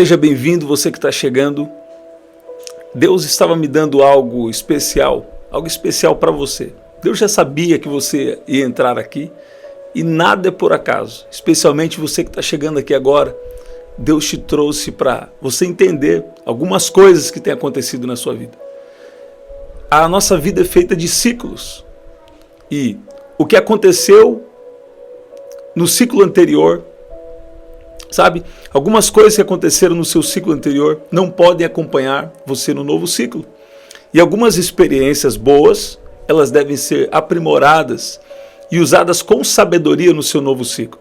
Seja bem-vindo, você que está chegando. Deus estava me dando algo especial para você. Deus já sabia que você ia entrar aqui e nada é por acaso, especialmente você que está chegando aqui agora. Deus te trouxe para você entender algumas coisas que têm acontecido na sua vida. A nossa vida é feita de ciclos e o que aconteceu no ciclo anterior, sabe? Algumas coisas que aconteceram no seu ciclo anterior não podem acompanhar você no novo ciclo. E algumas experiências boas, elas devem ser aprimoradas e usadas com sabedoria no seu novo ciclo.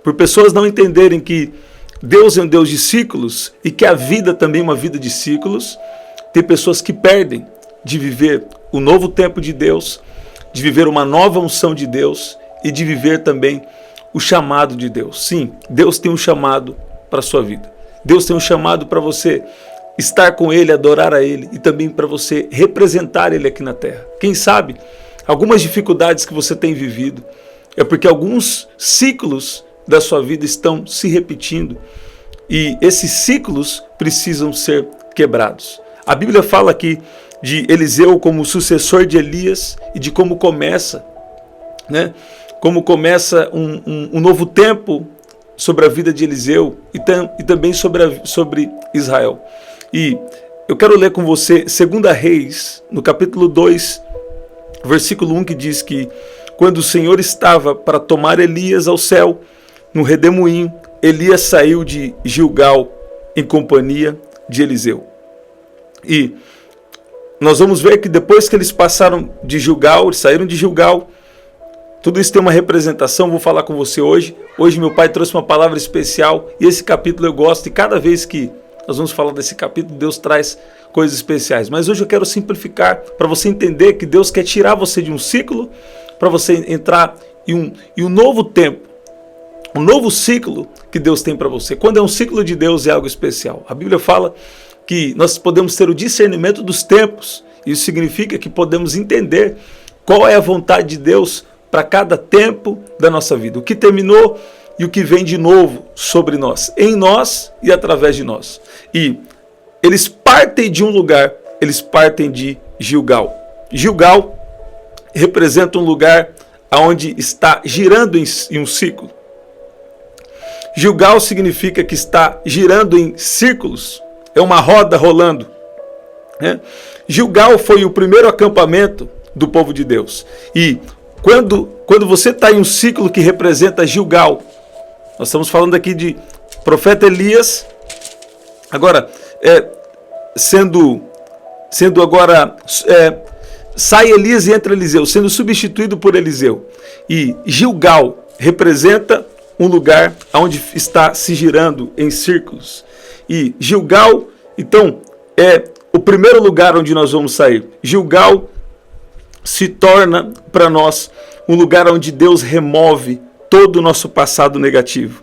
Por pessoas não entenderem que Deus é um Deus de ciclos e que a vida também é uma vida de ciclos, tem pessoas que perdem de viver o novo tempo de Deus, de viver uma nova unção de Deus e de viver também o chamado de Deus. Sim, Deus tem um chamado para a sua vida. Deus tem um chamado para você estar com Ele, adorar a Ele e também para você representar Ele aqui na terra. Quem sabe, algumas dificuldades que você tem vivido é porque alguns ciclos da sua vida estão se repetindo e esses ciclos precisam ser quebrados. A Bíblia fala aqui de Eliseu como sucessor de Elias e de como começa, como começa um novo tempo sobre a vida de Eliseu e também sobre Israel. E eu quero ler com você 2 Reis, no capítulo 2, versículo 1, que diz que quando o Senhor estava para tomar Elias ao céu, no redemoinho, Elias saiu de Gilgal em companhia de Eliseu. E nós vamos ver que depois que eles passaram de Gilgal, eles saíram de Gilgal, tudo isso tem uma representação, vou falar com você hoje. Hoje meu pai trouxe uma palavra especial e esse capítulo eu gosto e cada vez que nós vamos falar desse capítulo, Deus traz coisas especiais. Mas hoje eu quero simplificar para você entender que Deus quer tirar você de um ciclo para você entrar em um novo tempo, um novo ciclo que Deus tem para você. Quando é um ciclo de Deus é algo especial. A Bíblia fala que nós podemos ter o discernimento dos tempos. Isso significa que podemos entender qual é a vontade de Deus para cada tempo da nossa vida, o que terminou e o que vem de novo sobre nós, em nós e através de nós. E eles partem de um lugar, eles partem de Gilgal. Gilgal representa um lugar onde está girando em um ciclo. Gilgal significa que está girando em círculos, é uma roda rolando. Gilgal foi o primeiro acampamento do povo de Deus. E quando você está em um ciclo que representa Gilgal, nós estamos falando aqui de profeta Elias, agora, sai Elias e entra Eliseu, sendo substituído por Eliseu. E Gilgal representa um lugar onde está se girando em círculos. E Gilgal, então, é o primeiro lugar onde nós vamos sair. Gilgal se torna para nós um lugar onde Deus remove todo o nosso passado negativo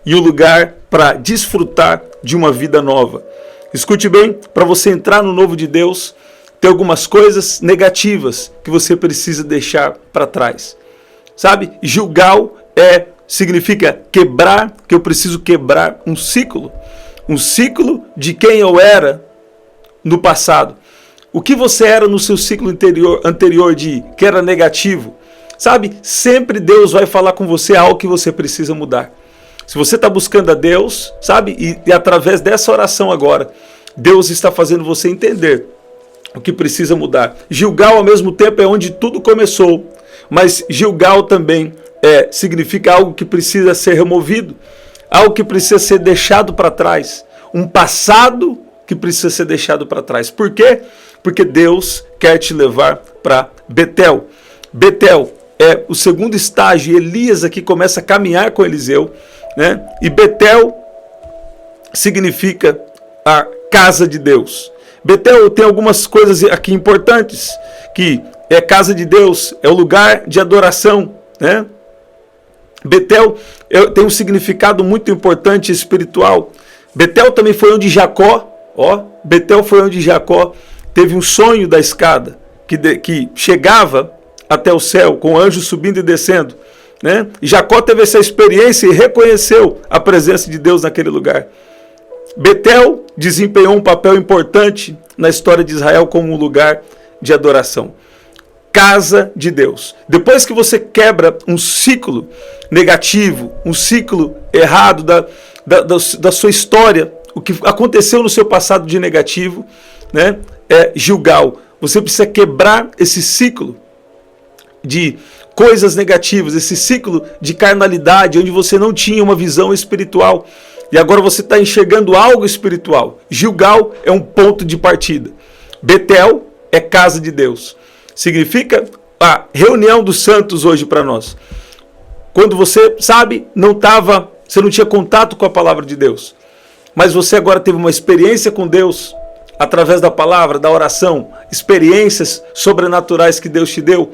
e um lugar para desfrutar de uma vida nova. Escute bem, para você entrar no novo de Deus, tem algumas coisas negativas que você precisa deixar para trás. Sabe? Gilgal significa quebrar, que eu preciso quebrar um ciclo de quem eu era no passado. O que você era no seu ciclo anterior que era negativo, sabe? Sempre Deus vai falar com você algo que você precisa mudar. Se você está buscando a Deus, sabe? E através dessa oração agora, Deus está fazendo você entender o que precisa mudar. Gilgal, ao mesmo tempo, é onde tudo começou. Mas Gilgal também significa algo que precisa ser removido, algo que precisa ser deixado para trás. Um passado que precisa ser deixado para trás. Por quê? Porque Deus quer te levar para Betel. Betel é o segundo estágio. Elias aqui começa a caminhar com Eliseu, E Betel significa a casa de Deus. Betel tem algumas coisas aqui importantes, que é casa de Deus, é o lugar de adoração, Betel tem um significado muito importante espiritual. Betel também foi onde Jacó, Betel foi onde Jacó teve um sonho da escada, que chegava até o céu, com anjos subindo e descendo. E Jacó teve essa experiência e reconheceu a presença de Deus naquele lugar. Betel desempenhou um papel importante na história de Israel como um lugar de adoração. Casa de Deus. Depois que você quebra um ciclo negativo, um ciclo errado da sua história, o que aconteceu no seu passado de negativo, né, Gilgal. Você precisa quebrar esse ciclo de coisas negativas, esse ciclo de carnalidade, onde você não tinha uma visão espiritual. E agora você está enxergando algo espiritual. Gilgal é um ponto de partida. Betel é casa de Deus. Significa a reunião dos santos hoje para nós. Quando você, sabe, você não tinha contato com a palavra de Deus. Mas você agora teve uma experiência com Deus, através da palavra, da oração, experiências sobrenaturais que Deus te deu.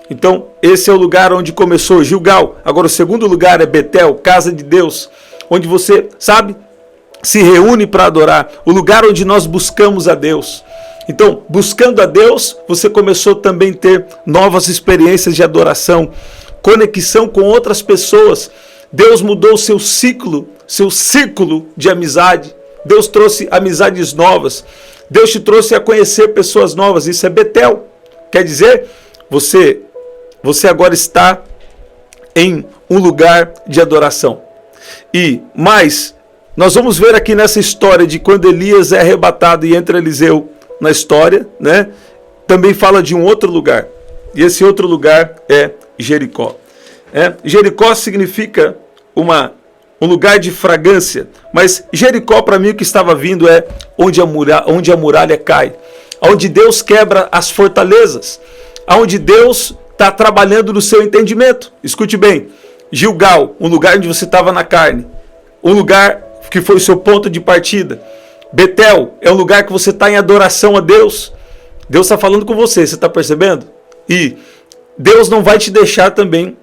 Então, esse é o lugar onde começou Gilgal. Agora, o segundo lugar é Betel, casa de Deus, onde você, sabe, se reúne para adorar. O lugar onde nós buscamos a Deus. Então, buscando a Deus, você começou também a ter novas experiências de adoração, conexão com outras pessoas. Deus mudou o seu círculo de amizade. Deus trouxe amizades novas. Deus te trouxe a conhecer pessoas novas. Isso é Betel. Quer dizer, você agora está em um lugar de adoração. Mas nós vamos ver aqui nessa história de quando Elias é arrebatado e entra Eliseu na história, né? Também fala de um outro lugar. E esse outro lugar é Jericó. Jericó significa um lugar de fragrância. Mas Jericó, para mim, o que estava vindo é onde a muralha cai. Onde Deus quebra as fortalezas. Onde Deus está trabalhando no seu entendimento. Escute bem. Gilgal, um lugar onde você estava na carne. Um lugar que foi o seu ponto de partida. Betel é um lugar que você está em adoração a Deus. Deus está falando com você está percebendo? E Deus não vai te deixar também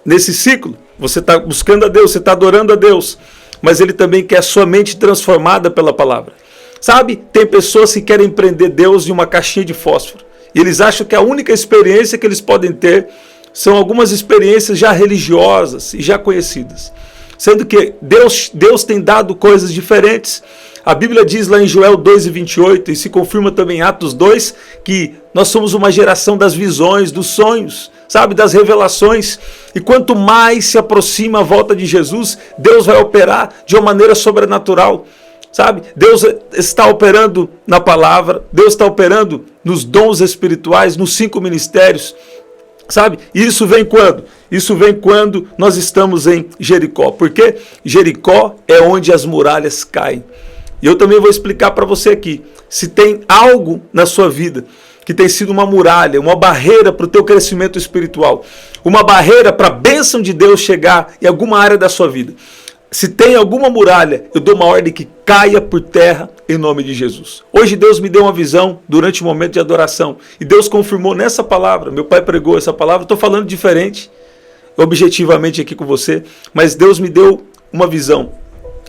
nesse ciclo. Você está buscando a Deus, você está adorando a Deus. Mas Ele também quer a sua mente transformada pela palavra. Sabe, tem pessoas que querem prender Deus em uma caixinha de fósforo. E eles acham que a única experiência que eles podem ter são algumas experiências já religiosas e já conhecidas. Sendo que Deus tem dado coisas diferentes. A Bíblia diz lá em Joel 2:28, e se confirma também em Atos 2, que nós somos uma geração das visões, dos sonhos, sabe, das revelações. E quanto mais se aproxima a volta de Jesus, Deus vai operar de uma maneira sobrenatural. Sabe, Deus está operando na palavra, Deus está operando nos dons espirituais, nos 5 ministérios. Sabe? E isso vem quando? Isso vem quando nós estamos em Jericó. Porque Jericó é onde as muralhas caem. E eu também vou explicar para você aqui. Se tem algo na sua vida que tem sido uma muralha, uma barreira para o teu crescimento espiritual, uma barreira para a bênção de Deus chegar em alguma área da sua vida. Se tem alguma muralha, eu dou uma ordem que caia por terra em nome de Jesus. Hoje Deus me deu uma visão durante o momento de adoração. E Deus confirmou nessa palavra. Meu pai pregou essa palavra. Estou falando diferente, objetivamente aqui com você. Mas Deus me deu uma visão.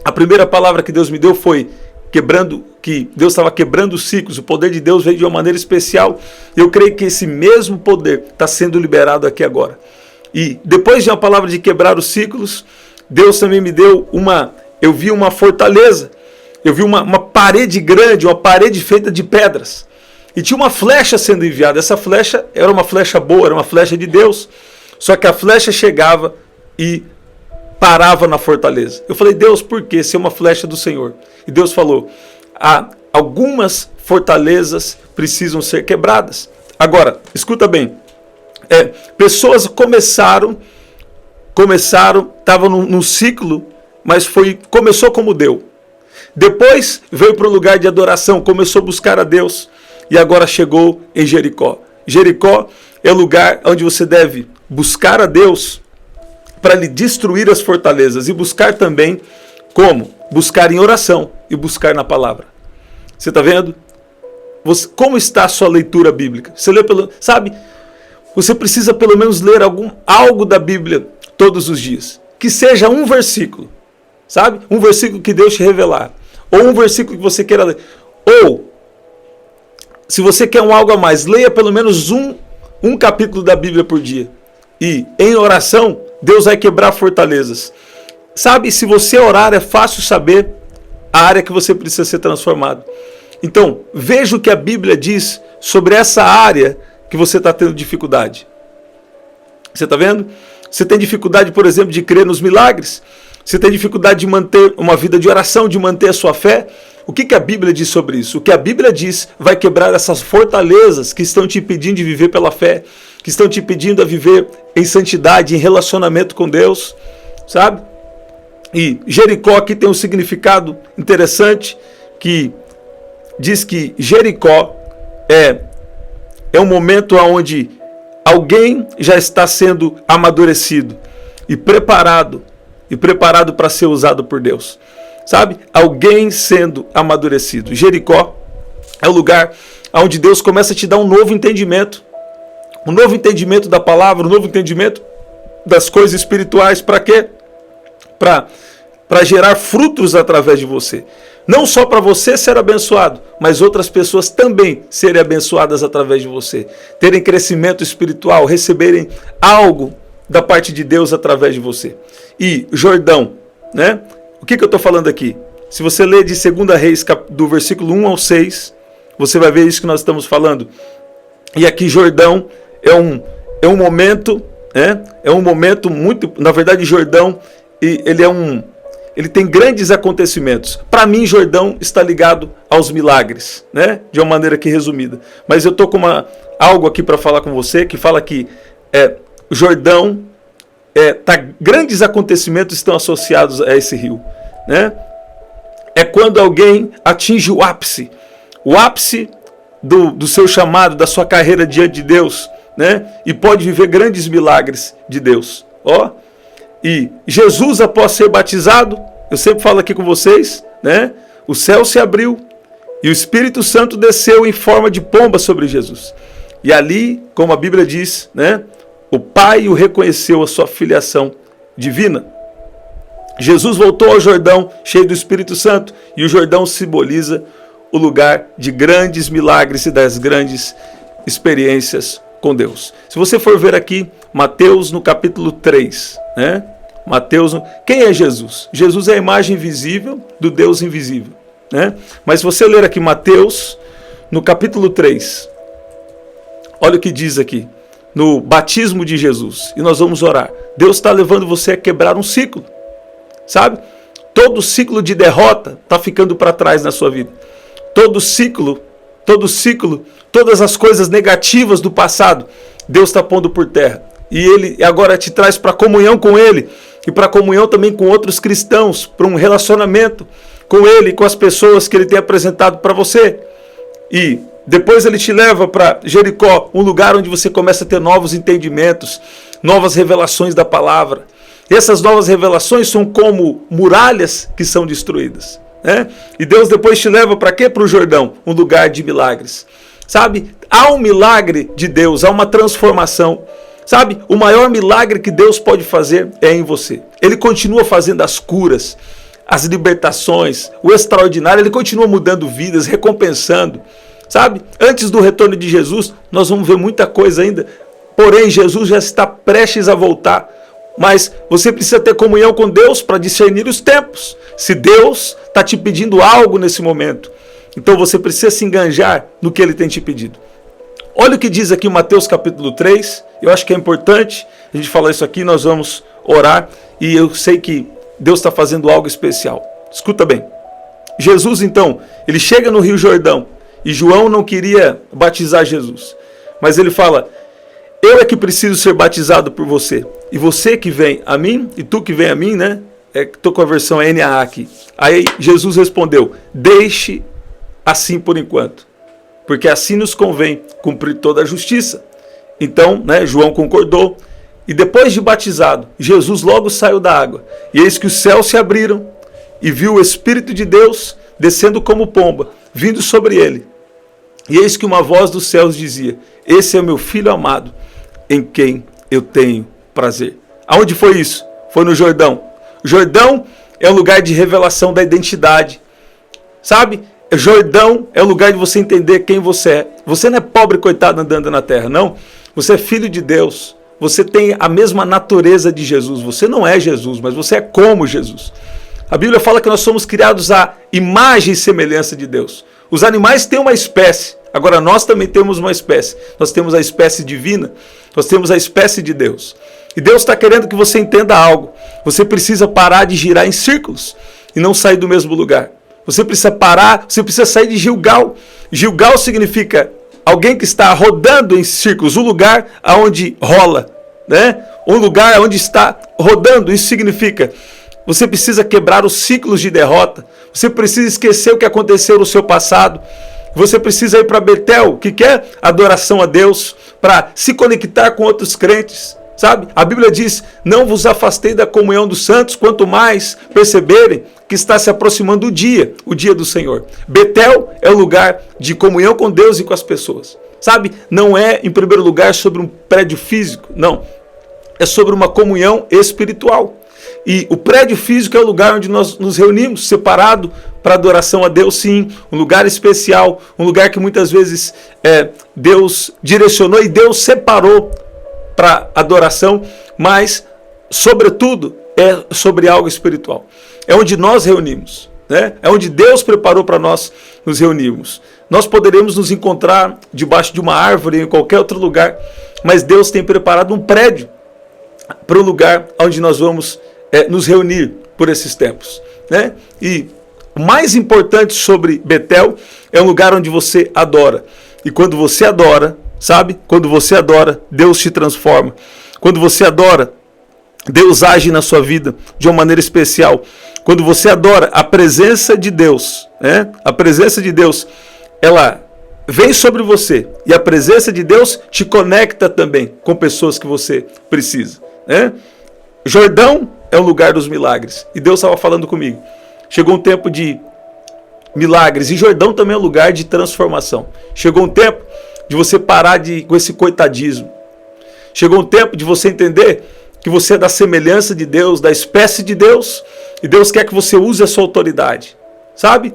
A primeira palavra que Deus me deu foi que Deus estava quebrando os ciclos. O poder de Deus veio de uma maneira especial. E eu creio que esse mesmo poder está sendo liberado aqui agora. E depois de uma palavra de quebrar os ciclos, Deus também me deu eu vi uma fortaleza, eu vi uma parede grande, uma parede feita de pedras. E tinha uma flecha sendo enviada. Essa flecha era uma flecha boa, era uma flecha de Deus. Só que a flecha chegava e parava na fortaleza. Eu falei, Deus, por quê? Se é uma flecha do Senhor. E Deus falou, algumas fortalezas precisam ser quebradas. Agora, escuta bem. Pessoas começaram, estavam num ciclo, mas começou como deu. Depois veio para o lugar de adoração, começou a buscar a Deus e agora chegou em Jericó. Jericó é o lugar onde você deve buscar a Deus para lhe destruir as fortalezas e buscar também como? Buscar em oração e buscar na palavra. Você está vendo? Como está a sua leitura bíblica? Você lê sabe? Você precisa pelo menos ler algo da Bíblia todos os dias. Que seja um versículo, sabe? Um versículo que Deus te revelar. Ou um versículo que você queira ler. Ou, se você quer algo a mais, leia pelo menos um capítulo da Bíblia por dia. E em oração, Deus vai quebrar fortalezas. Sabe, se você orar, é fácil saber a área que você precisa ser transformado. Então, veja o que a Bíblia diz sobre essa área que você está tendo dificuldade. Você está vendo? Você tem dificuldade, por exemplo, de crer nos milagres? Você tem dificuldade de manter uma vida de oração, de manter a sua fé? O que a Bíblia diz sobre isso? O que a Bíblia diz vai quebrar essas fortalezas que estão te impedindo de viver pela fé, que estão te impedindo a viver em santidade, em relacionamento com Deus, sabe? E Jericó aqui tem um significado interessante, que diz que Jericó é um momento onde alguém já está sendo amadurecido e preparado para ser usado por Deus. Sabe? Alguém sendo amadurecido. Jericó é o lugar onde Deus começa a te dar um novo entendimento da palavra, um novo entendimento das coisas espirituais. Para quê? Para gerar frutos através de você. Não só para você ser abençoado, mas outras pessoas também serem abençoadas através de você. Terem crescimento espiritual, receberem algo da parte de Deus através de você. E Jordão, né? O que eu estou falando aqui? Se você ler de 2 Reis, do versículo 1 ao 6, você vai ver isso que nós estamos falando. E aqui Jordão é um momento, né? É um momento muito... Na verdade, Jordão, ele tem grandes acontecimentos. Para mim, Jordão está ligado aos milagres, né? De uma maneira aqui resumida. Mas eu estou com algo aqui para falar com você, que fala que Jordão... grandes acontecimentos estão associados a esse rio, né? É quando alguém atinge o ápice do seu chamado, da sua carreira diante de Deus, né? E pode viver grandes milagres de Deus. E Jesus, após ser batizado, eu sempre falo aqui com vocês, né? O céu se abriu e o Espírito Santo desceu em forma de pomba sobre Jesus. E ali, como a Bíblia diz, né? O Pai o reconheceu a sua filiação divina. Jesus voltou ao Jordão cheio do Espírito Santo, e o Jordão simboliza o lugar de grandes milagres e das grandes experiências com Deus. Se você for ver aqui, Mateus no capítulo 3, né? Quem é Jesus? Jesus é a imagem visível do Deus invisível, né? Mas se você ler aqui Mateus no capítulo 3, olha o que diz aqui. No batismo de Jesus, e nós vamos orar. Deus está levando você a quebrar um ciclo, sabe? Todo ciclo de derrota está ficando para trás na sua vida. Todo ciclo, todas as coisas negativas do passado, Deus está pondo por terra. E Ele agora te traz para comunhão com Ele, e para comunhão também com outros cristãos, para um relacionamento com Ele, com as pessoas que Ele tem apresentado para você. E depois Ele te leva para Jericó, um lugar onde você começa a ter novos entendimentos, novas revelações da palavra. E essas novas revelações são como muralhas que são destruídas, né? E Deus depois te leva para quê? Para o Jordão, um lugar de milagres. Sabe? Há um milagre de Deus, há uma transformação. Sabe? O maior milagre que Deus pode fazer é em você. Ele continua fazendo as curas, as libertações, o extraordinário. Ele continua mudando vidas, recompensando. Sabe? Antes do retorno de Jesus, nós vamos ver muita coisa ainda. Porém, Jesus já está prestes a voltar. Mas você precisa ter comunhão com Deus para discernir os tempos. Se Deus está te pedindo algo nesse momento, então você precisa se enganjar no que Ele tem te pedido. Olha o que diz aqui Mateus capítulo 3. Eu acho que é importante a gente falar isso aqui. Nós vamos orar. E eu sei que Deus está fazendo algo especial. Escuta bem. Jesus, então, ele chega no Rio Jordão. E João não queria batizar Jesus. Mas ele fala: eu é que preciso ser batizado por você. E você que vem a mim, e tu que vem a mim, né? Estou com a versão NAA aqui. Aí Jesus respondeu: deixe assim por enquanto, porque assim nos convém cumprir toda a justiça. Então, né, João concordou. E depois de batizado, Jesus logo saiu da água. E eis que os céus se abriram, e viu o Espírito de Deus descendo como pomba, vindo sobre ele. E eis que uma voz dos céus dizia: esse é o meu filho amado, em quem eu tenho prazer. Aonde foi isso? Foi no Jordão. O Jordão é um lugar de revelação da identidade. Sabe? Jordão é o lugar de você entender quem você é. Você não é pobre coitado andando na terra, não. Você é filho de Deus. Você tem a mesma natureza de Jesus. Você não é Jesus, mas você é como Jesus. A Bíblia fala que nós somos criados à imagem e semelhança de Deus. Os animais têm uma espécie, agora nós também temos uma espécie. Nós temos a espécie divina, nós temos a espécie de Deus. E Deus está querendo que você entenda algo. Você precisa parar de girar em círculos e não sair do mesmo lugar. Você precisa parar, você precisa sair de Gilgal. Gilgal significa alguém que está rodando em círculos, um lugar onde rola, né? Um lugar onde está rodando. Isso significa, você precisa quebrar os ciclos de derrota. Você precisa esquecer o que aconteceu no seu passado. Você precisa ir para Betel, que é adoração a Deus, para se conectar com outros crentes. Sabe? A Bíblia diz, não vos afastei da comunhão dos santos, quanto mais perceberem que está se aproximando o dia do Senhor. Betel é o lugar de comunhão com Deus e com as pessoas. Sabe? Não é, em primeiro lugar, sobre um prédio físico, não. É sobre uma comunhão espiritual. E o prédio físico é o lugar onde nós nos reunimos, separado para adoração a Deus, sim. Um lugar especial, um lugar que muitas vezes Deus direcionou e Deus separou para adoração, mas, sobretudo, é sobre algo espiritual. É onde nós reunimos, né? É onde Deus preparou para nós nos reunirmos. Nós poderemos nos encontrar debaixo de uma árvore, em qualquer outro lugar, mas Deus tem preparado um prédio para um lugar onde nós vamos nos reunir por esses tempos, né? E o mais importante sobre Betel é um lugar onde você adora. E quando você adora, sabe? Quando você adora, Deus te transforma. Quando você adora, Deus age na sua vida de uma maneira especial. Quando você adora, a presença de Deus, né? A presença de Deus, ela vem sobre você. E a presença de Deus te conecta também com pessoas que você precisa, né? Jordão é o lugar dos milagres. E Deus estava falando comigo. Chegou um tempo de milagres. E Jordão também é um lugar de transformação. Chegou um tempo de você parar com esse coitadismo. Chegou um tempo de você entender que você é da semelhança de Deus, da espécie de Deus, e Deus quer que você use a sua autoridade. Sabe?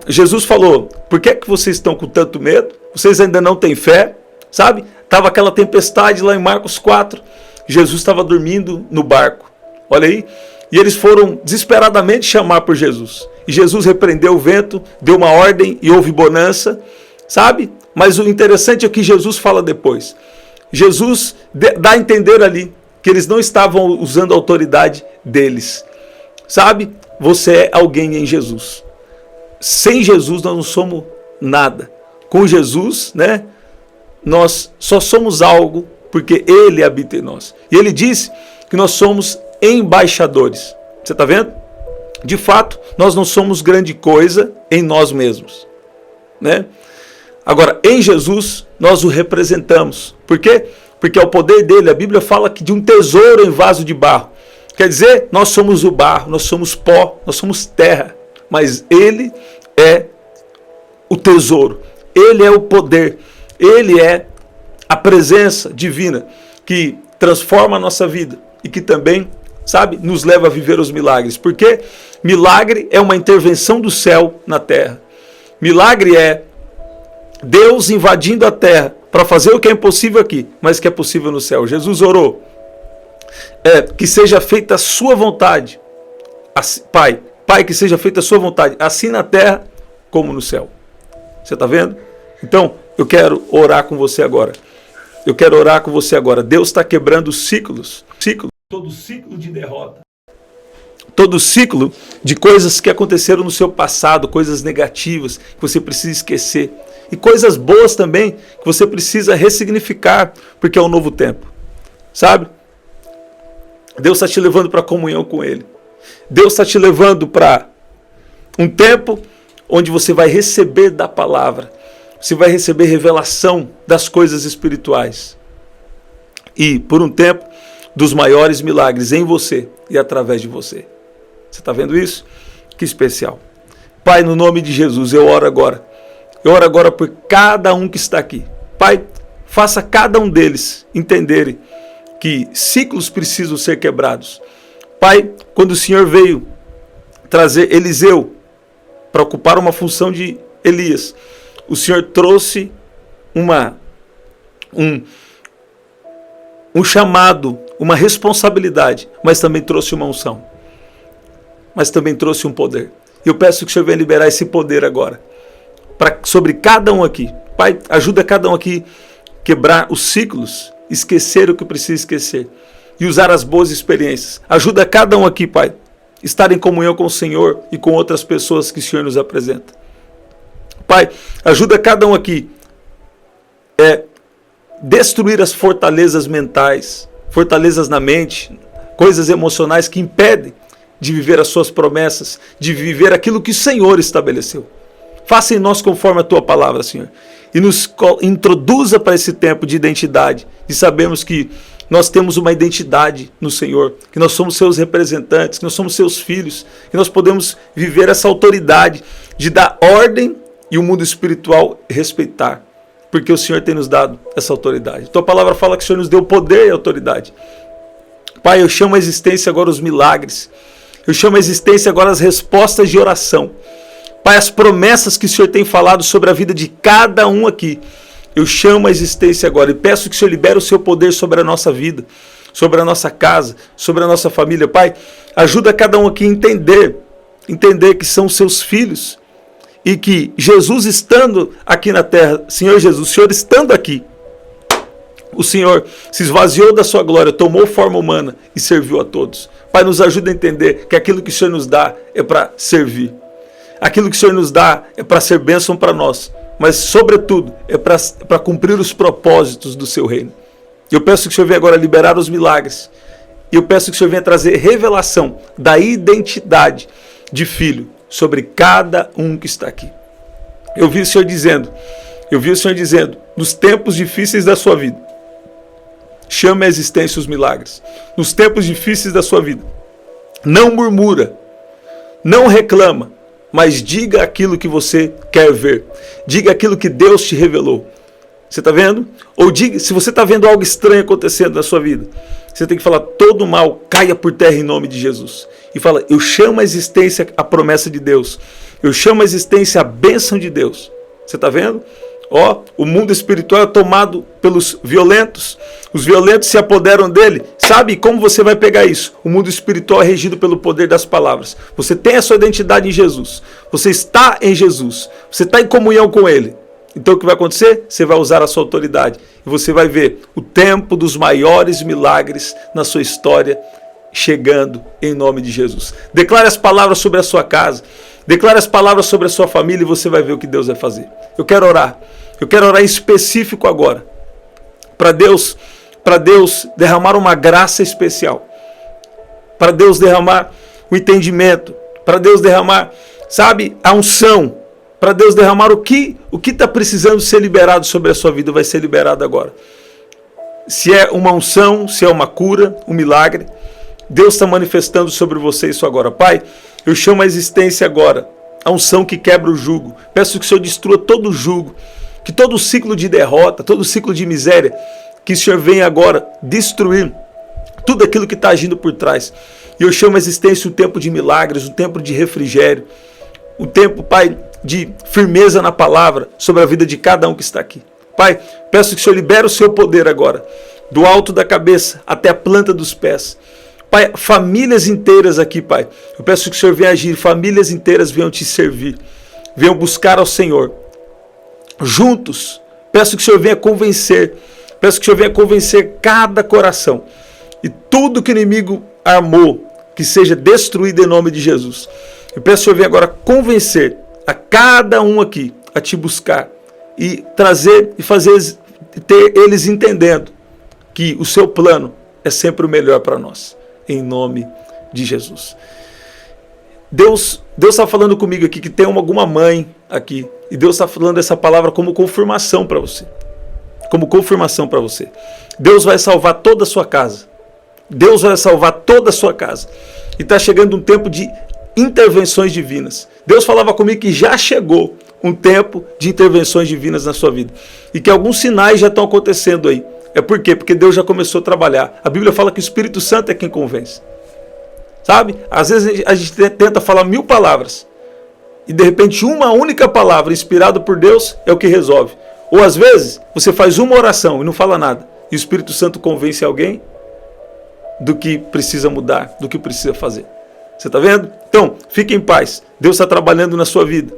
Jesus falou, por que vocês estão com tanto medo? Vocês ainda não têm fé? Sabe? Estava aquela tempestade lá em Marcos 4. Jesus estava dormindo no barco. Olha aí. E eles foram desesperadamente chamar por Jesus. E Jesus repreendeu o vento, deu uma ordem e houve bonança. Sabe? Mas o interessante é o que Jesus fala depois. Jesus dá a entender ali que eles não estavam usando a autoridade deles. Sabe? Você é alguém em Jesus. Sem Jesus nós não somos nada. Com Jesus, né? Nós só somos algo porque Ele habita em nós. E Ele disse que nós somos embaixadores. Você está vendo? De fato, nós não somos grande coisa em nós mesmos, né? Agora, em Jesus, nós o representamos. Por quê? Porque é o poder dele. A Bíblia fala que de um tesouro em vaso de barro. Quer dizer, nós somos o barro, nós somos pó, nós somos terra. Mas ele é o tesouro. Ele é o poder. Ele é a presença divina que transforma a nossa vida e que também, sabe, nos leva a viver os milagres. Porque milagre é uma intervenção do céu na terra. Milagre é Deus invadindo a terra para fazer o que é impossível aqui, mas que é possível no céu. Jesus orou, que seja feita a sua vontade. Pai, que seja feita a sua vontade, assim na terra como no céu. Você está vendo? Então, eu quero orar com você agora. Eu quero orar com você agora. Deus está quebrando ciclos. Todo ciclo de derrota. Todo ciclo de coisas que aconteceram no seu passado, coisas negativas que você precisa esquecer. E coisas boas também que você precisa ressignificar, porque é um novo tempo. Sabe? Deus está te levando para a comunhão com Ele. Deus está te levando para um tempo onde você vai receber da palavra. Você vai receber revelação das coisas espirituais. E, por um tempo, dos maiores milagres em você e através de você. Você está vendo isso? Que especial. Pai, no nome de Jesus, eu oro agora. Eu oro agora por cada um que está aqui. Pai, faça cada um deles entenderem que ciclos precisam ser quebrados. Pai, quando o Senhor veio trazer Eliseu para ocupar uma função de Elias, o Senhor trouxe um chamado, uma responsabilidade, mas também trouxe uma unção. mas também trouxe um poder. Eu peço que o Senhor venha liberar esse poder agora, sobre cada um aqui. Pai, ajuda cada um aqui a quebrar os ciclos, esquecer o que precisa esquecer e usar as boas experiências. Ajuda cada um aqui, Pai, estar em comunhão com o Senhor e com outras pessoas que o Senhor nos apresenta. Pai, ajuda cada um aqui a destruir as fortalezas mentais, fortalezas na mente, coisas emocionais que impedem de viver as suas promessas, de viver aquilo que o Senhor estabeleceu. Faça em nós conforme a tua palavra, Senhor, e nos introduza para esse tempo de identidade, e sabemos que nós temos uma identidade no Senhor, que nós somos seus representantes, que nós somos seus filhos, que nós podemos viver essa autoridade de dar ordem e o mundo espiritual respeitar, porque o Senhor tem nos dado essa autoridade. Tua palavra fala que o Senhor nos deu poder e autoridade. Pai, eu chamo à existência agora os milagres, eu chamo à existência agora as respostas de oração. Pai, as promessas que o Senhor tem falado sobre a vida de cada um aqui, eu chamo a existência agora e peço que o Senhor libere o seu poder sobre a nossa vida, sobre a nossa casa, sobre a nossa família. Pai, ajuda cada um aqui a entender que são seus filhos e que Jesus estando aqui na terra, Senhor Jesus, o Senhor estando aqui, o Senhor se esvaziou da sua glória, tomou forma humana e serviu a todos. Pai, nos ajuda a entender que aquilo que o Senhor nos dá é para servir. Aquilo que o Senhor nos dá é para ser bênção para nós, mas sobretudo é para cumprir os propósitos do seu reino. Eu peço que o Senhor venha agora liberar os milagres. E eu peço que o Senhor venha trazer revelação da identidade de filho sobre cada um que está aqui. Eu vi o Senhor dizendo, nos tempos difíceis da sua vida, chame à existência os milagres. Nos tempos difíceis da sua vida, não murmura, não reclama, mas diga aquilo que você quer ver. Diga aquilo que Deus te revelou. Você está vendo? Ou diga, se você está vendo algo estranho acontecendo na sua vida, você tem que falar, todo mal caia por terra em nome de Jesus. E fala, eu chamo à existência a promessa de Deus. Eu chamo à existência a bênção de Deus. Você está vendo? O mundo espiritual é tomado pelos violentos. Os violentos se apoderam dele. Sabe como você vai pegar isso? O mundo espiritual é regido pelo poder das palavras. Você tem a sua identidade em Jesus. Você está em Jesus. Você está em comunhão com Ele. Então o que vai acontecer? Você vai usar a sua autoridade. E você vai ver o tempo dos maiores milagres na sua história chegando em nome de Jesus. Declare as palavras sobre a sua casa. Declare as palavras sobre a sua família e você vai ver o que Deus vai fazer. Eu quero orar. Eu quero orar em específico agora. Para Deus derramar uma graça especial. Para Deus derramar o entendimento. Para Deus derramar, a unção. Para Deus derramar o que está precisando ser liberado sobre a sua vida vai ser liberado agora. Se é uma unção, se é uma cura, um milagre, Deus está manifestando sobre você isso agora. Pai, eu chamo a existência agora, a unção que quebra o jugo. Peço que o Senhor destrua todo o jugo, que todo o ciclo de derrota, todo o ciclo de miséria, que o Senhor venha agora destruir tudo aquilo que está agindo por trás. E eu chamo a existência o tempo de milagres, o tempo de refrigério, o tempo, Pai, de firmeza na palavra sobre a vida de cada um que está aqui. Pai, peço que o Senhor libere o seu poder agora, do alto da cabeça até a planta dos pés. Pai, famílias inteiras aqui, Pai. Eu peço que o Senhor venha agir, famílias inteiras venham te servir, venham buscar ao Senhor. Juntos, peço que o Senhor venha convencer, cada coração. E tudo que o inimigo armou, que seja destruído em nome de Jesus. Eu peço que o Senhor venha agora convencer a cada um aqui a te buscar e trazer e ter eles entendendo que o seu plano é sempre o melhor para nós. Em nome de Jesus. Deus está falando comigo aqui que tem alguma mãe aqui. E Deus está falando essa palavra como confirmação para você. Como confirmação para você. Deus vai salvar toda a sua casa. Deus vai salvar toda a sua casa. E está chegando um tempo de intervenções divinas. Deus falava comigo que já chegou um tempo de intervenções divinas na sua vida. E que alguns sinais já estão acontecendo aí. É por quê? Porque Deus já começou a trabalhar. A Bíblia fala que o Espírito Santo é quem convence. Sabe? Às vezes a gente tenta falar 1000 palavras. E de repente uma única palavra inspirada por Deus é o que resolve. Ou às vezes você faz uma oração e não fala nada. E o Espírito Santo convence alguém do que precisa mudar, do que precisa fazer. Você está vendo? Então, fique em paz. Deus está trabalhando na sua vida.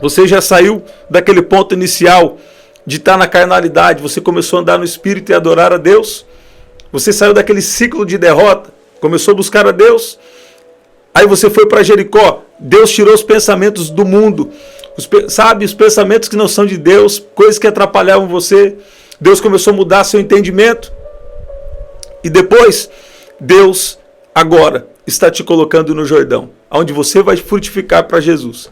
Você já saiu daquele ponto inicial de estar na carnalidade. Você começou a andar no Espírito e adorar a Deus. Você saiu daquele ciclo de derrota. Começou a buscar a Deus. Aí você foi para Jericó. Deus tirou os pensamentos do mundo. Os pensamentos que não são de Deus. Coisas que atrapalhavam você. Deus começou a mudar seu entendimento. E depois, Deus agora está te colocando no Jordão, onde você vai frutificar para Jesus.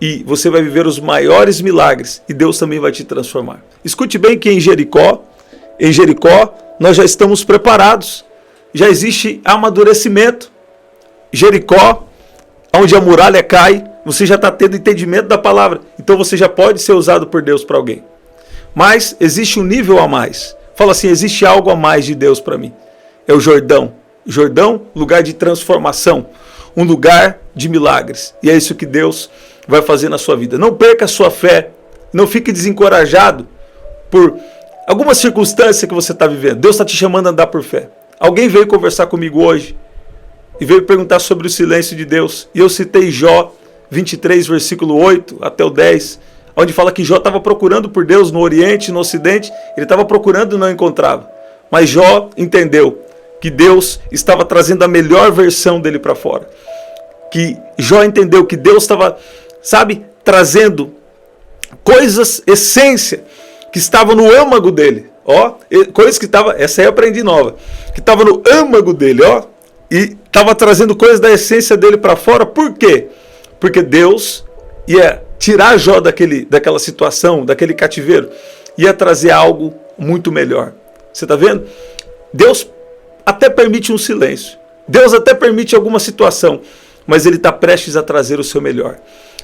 E você vai viver os maiores milagres. E Deus também vai te transformar. Escute bem que em Jericó, nós já estamos preparados. Já existe amadurecimento. Jericó, onde a muralha cai, você já está tendo entendimento da palavra. Então você já pode ser usado por Deus para alguém. Mas existe um nível a mais. Fala assim, existe algo a mais de Deus para mim. É o Jordão. Jordão, lugar de transformação. Um lugar de milagres. E é isso que Deus vai fazer na sua vida. Não perca a sua fé. Não fique desencorajado por alguma circunstância que você está vivendo. Deus está te chamando a andar por fé. Alguém veio conversar comigo hoje e veio perguntar sobre o silêncio de Deus. E eu citei Jó 23, versículo 8 até o 10, onde fala que Jó estava procurando por Deus no Oriente, no Ocidente. Ele estava procurando e não encontrava. Mas Jó entendeu que Deus estava trazendo a melhor versão dele para fora. Que Jó entendeu que Deus estava, trazendo coisas, essência, que estavam no âmago dele. Coisas que estavam, essa aí eu aprendi nova, que estava no âmago dele, e estava trazendo coisas da essência dele para fora. Por quê? Porque Deus ia tirar Jó daquela situação, daquele cativeiro, ia trazer algo muito melhor. Você está vendo? Deus até permite um silêncio. Deus até permite alguma situação, mas Ele está prestes a trazer o seu melhor.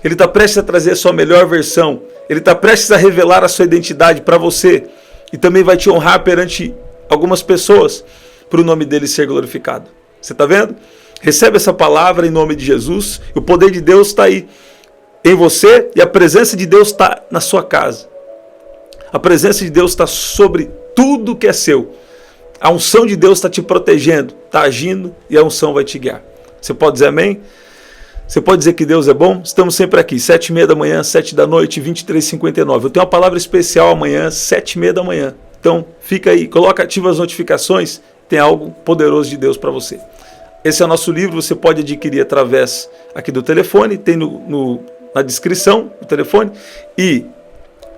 Ele está prestes a trazer a sua melhor versão. Ele está prestes a revelar a sua identidade para você. E também vai te honrar perante algumas pessoas, para o nome dele ser glorificado. Você está vendo? Recebe essa palavra em nome de Jesus. O poder de Deus está aí em você e a presença de Deus está na sua casa. A presença de Deus está sobre tudo que é seu. A unção de Deus está te protegendo, está agindo e a unção vai te guiar. Você pode dizer amém? Você pode dizer que Deus é bom? Estamos sempre aqui, 7h30 da manhã, 7 da noite, 23h59. Eu tenho uma palavra especial amanhã, 7h30 da manhã. Então, fica aí, ativa as notificações, tem algo poderoso de Deus para você. Esse é o nosso livro, você pode adquirir através aqui do telefone, tem na descrição do telefone. E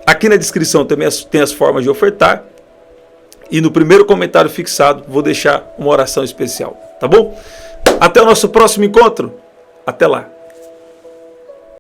aqui na descrição também tem as formas de ofertar. E no primeiro comentário fixado, vou deixar uma oração especial, tá bom? Até o nosso próximo encontro. Até lá.